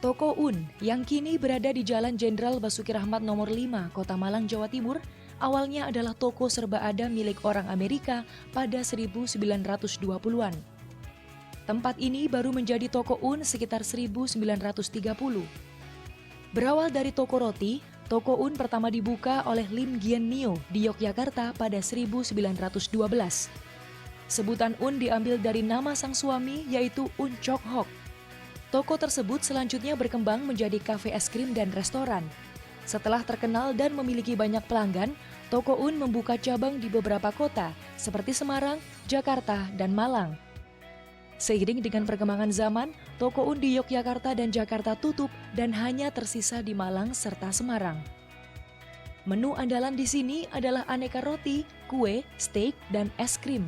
Toko Un yang kini berada di Jalan Jenderal Basuki Rahmat nomor 5, Kota Malang, Jawa Timur, awalnya adalah toko serba ada milik orang Amerika pada 1920-an. Tempat ini baru menjadi Toko Un sekitar 1930. Berawal dari toko roti, Toko Un pertama dibuka oleh Lim Gien Mio di Yogyakarta pada 1912. Sebutan Un diambil dari nama sang suami yaitu Un Chok Hok. Toko tersebut selanjutnya berkembang menjadi kafe es krim dan restoran. Setelah terkenal dan memiliki banyak pelanggan, Toko Un membuka cabang di beberapa kota seperti Semarang, Jakarta, dan Malang. Seiring dengan perkembangan zaman, Toko Un di Yogyakarta dan Jakarta tutup dan hanya tersisa di Malang serta Semarang. Menu andalan di sini adalah aneka roti, kue, steak, dan es krim.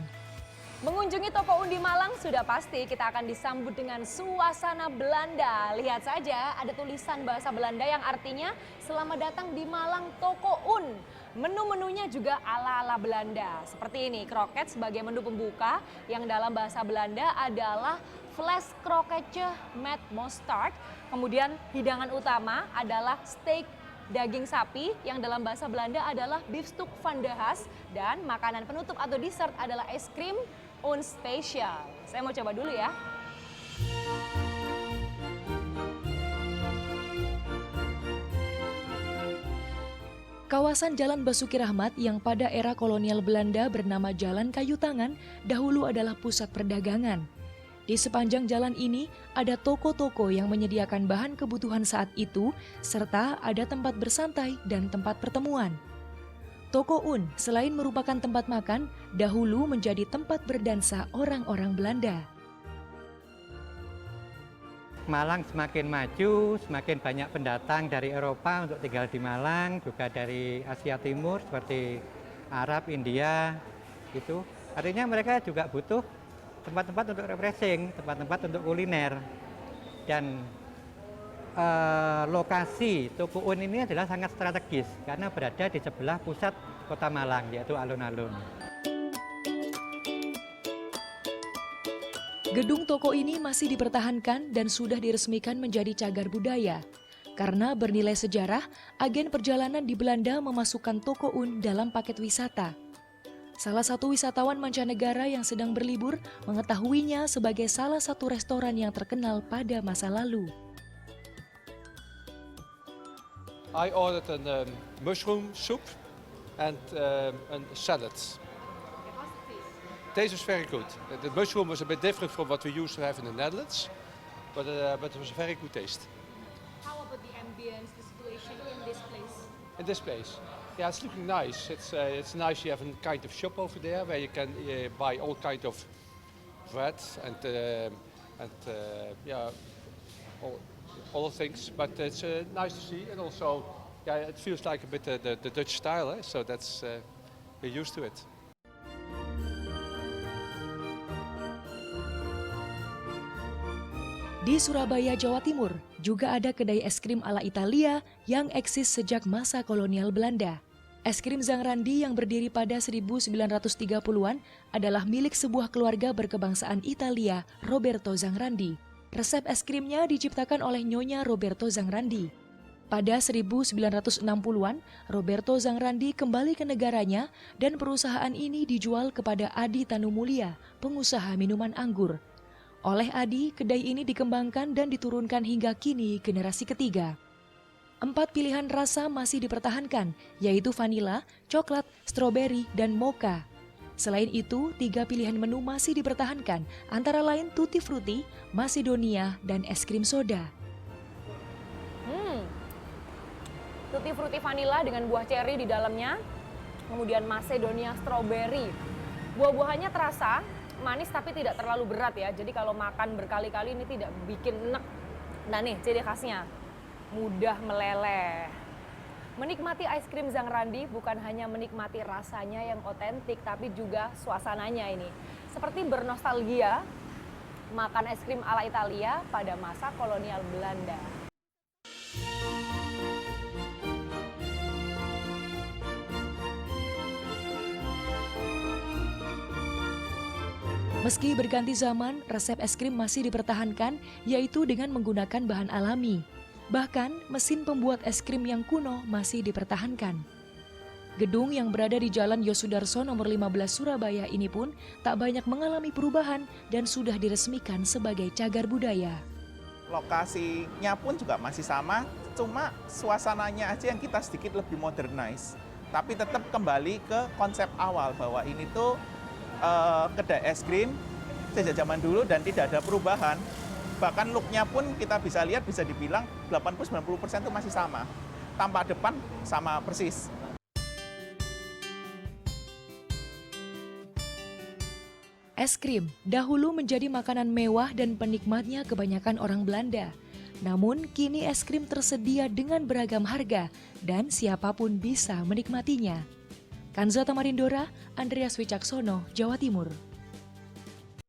Mengunjungi Toko Un di Malang sudah pasti kita akan disambut dengan suasana Belanda. Lihat saja ada tulisan bahasa Belanda yang artinya selamat datang di Malang Toko Un. Menu-menunya juga ala-ala Belanda. Seperti ini, kroket sebagai menu pembuka yang dalam bahasa Belanda adalah Vlees kroketje met mosterd. Kemudian hidangan utama adalah steak daging sapi yang dalam bahasa Belanda adalah biefstuk van de Haas. Dan makanan penutup atau dessert adalah es krim Un Special. Saya mau coba dulu ya. Kawasan Jalan Basuki Rahmat yang pada era kolonial Belanda bernama Jalan Kayu Tangan dahulu adalah pusat perdagangan. Di sepanjang jalan ini ada toko-toko yang menyediakan bahan kebutuhan saat itu, serta ada tempat bersantai dan tempat pertemuan. Toko Un selain merupakan tempat makan, dahulu menjadi tempat berdansa orang-orang Belanda. Malang semakin maju, semakin banyak pendatang dari Eropa untuk tinggal di Malang, juga dari Asia Timur seperti Arab, India, gitu. Artinya mereka juga butuh tempat-tempat untuk refreshing, tempat-tempat untuk kuliner. Dan lokasi Toko Un ini adalah sangat strategis karena berada di sebelah pusat kota Malang, yaitu alun-alun. Gedung toko ini masih dipertahankan dan sudah diresmikan menjadi cagar budaya. Karena bernilai sejarah, agen perjalanan di Belanda memasukkan Toko Un dalam paket wisata. Salah satu wisatawan mancanegara yang sedang berlibur mengetahuinya sebagai salah satu restoran yang terkenal pada masa lalu. I ordered a mushroom soup and a salad. Taste was very good. The mushroom was a bit different from what we used to have in the Netherlands, but it was a very good taste. How about the ambience, the situation in this place? In this place, yeah, it's looking nice. It's nice. You have a kind of shop over there where you can buy all kind of bread and yeah, all things. But it's nice to see, and also, yeah, it feels like a bit the Dutch style. So that's we're used to it. Di Surabaya, Jawa Timur, juga ada kedai es krim ala Italia yang eksis sejak masa kolonial Belanda. Es krim Zangrandi yang berdiri pada 1930-an adalah milik sebuah keluarga berkebangsaan Italia, Roberto Zangrandi. Resep es krimnya diciptakan oleh Nyonya Roberto Zangrandi. Pada 1960-an, Roberto Zangrandi kembali ke negaranya dan perusahaan ini dijual kepada Adi Tanumulia, pengusaha minuman anggur. Oleh Adi, kedai ini dikembangkan dan diturunkan hingga kini generasi ketiga. 4 pilihan rasa masih dipertahankan, yaitu vanila, coklat, stroberi, dan mocha. Selain itu, 3 pilihan menu masih dipertahankan, antara lain tutti frutti, macedonia, dan es krim soda. Tutti frutti vanilla dengan buah ceri di dalamnya, kemudian macedonia strawberry. Buah-buahannya terasa manis tapi tidak terlalu berat ya. Jadi kalau makan berkali-kali ini tidak bikin enek. Nah nih ciri khasnya, mudah meleleh. Menikmati es krim Zangrandi bukan hanya menikmati rasanya yang otentik, tapi juga suasananya ini. Seperti bernostalgia makan es krim ala Italia pada masa kolonial Belanda. Meski berganti zaman, resep es krim masih dipertahankan, yaitu dengan menggunakan bahan alami. Bahkan, mesin pembuat es krim yang kuno masih dipertahankan. Gedung yang berada di Jalan Yosudarso nomor 15 Surabaya ini pun tak banyak mengalami perubahan dan sudah diresmikan sebagai cagar budaya. Lokasinya pun juga masih sama, cuma suasananya aja yang kita sedikit lebih modernize. Tapi tetap kembali ke konsep awal bahwa ini tuh kedai es krim sejak zaman dulu dan tidak ada perubahan. Bahkan look-nya pun kita bisa lihat, bisa dibilang 80-90% itu masih sama. Tampak depan sama persis. Es krim dahulu menjadi makanan mewah dan penikmatnya kebanyakan orang Belanda. Namun kini es krim tersedia dengan beragam harga dan siapapun bisa menikmatinya. Kanza Tamarindora, Andreas Wicaksono, Jawa Timur.